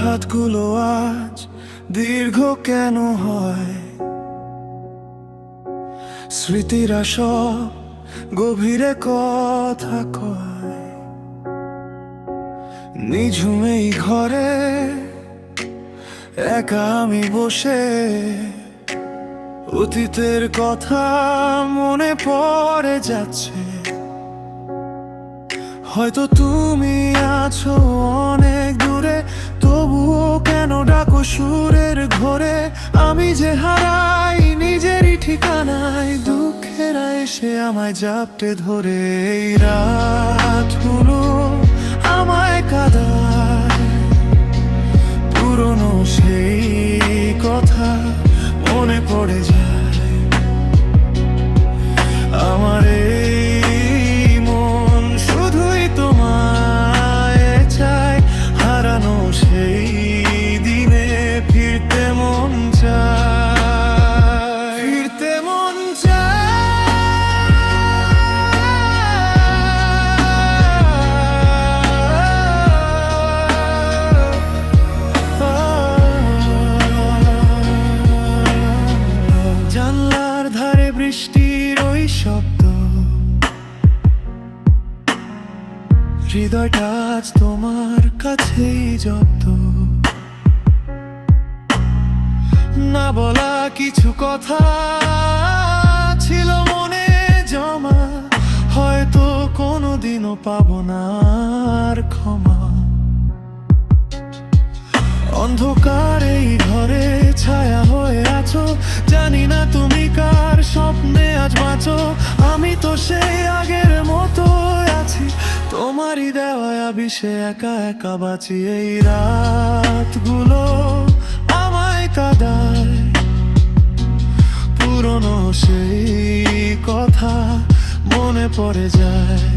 রাতগুলো আজ দীর্ঘ কেন হয়? স্মৃতিরা সব গভীরে কথা কয়। নিঝুম এই ঘরে একা আমি বসে অতীতের কথা মনে পড়ে যাচ্ছে। হয়তো তুমি আছো অনেক দূরে, তবুও কেন ডাকো সুরের ঘোরে? আমি যে হারাই নিজেরই ঠিকানায়, দুঃখেরা এসে আমায় জাপটে ধরে। এই রাতগুলো আমায় কাঁদায়, পুরনো সেই কথা মনে পড়ে যায়। আমার এই মন শুধুই তোমায় চায়, হারানো সেই দিনে ফিরতে মন চায়, ফিরতে মন চায়। জানলার ধারে বৃষ্টির ওই শব্দ, হৃদয়টা আজ তোমার কাছেই জব্দ। না বলা কিছু কথা ছিল মনে জমা, হয়তো কোনোদিনও পাবো না আর ক্ষমা। অন্ধকার এই ঘরে ছায়া হয়ে আছো, জানি না তুমি কার স্বপ্নে আজ বাঁচো। আমি তো সেই আগের মতো আছি, তোমারই দেওয়া বিষে একা একা বাঁচি। এই রাতগুলো আমায় কাঁদায়, পুরনো সেই কথা মনে পড়ে যায়।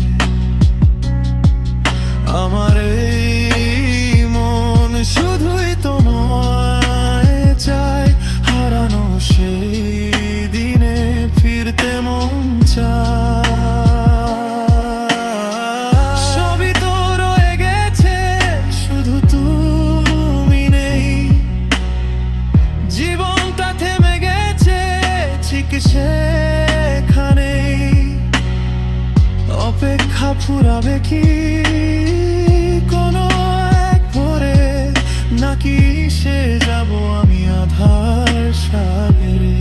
আমার এই মন শুধুই তোমায় চায়, হারানো সেই দিনে ফিরতে মন চায়। সবই তো রয়ে গেছে, শুধু তুমি নেই। জীবনটা থেমে গেছে ঠিক সেখানেই। অপেক্ষা ফুরাবে কি কোনো এক ভোরে, নাকি সে যাব আমি আধার সাগরে?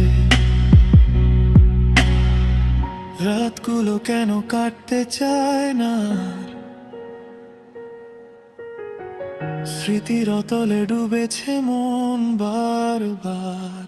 রাতগুলো কেন কাটতে চায় না, স্মৃতির অতলে ডুবেছে মন বারবার।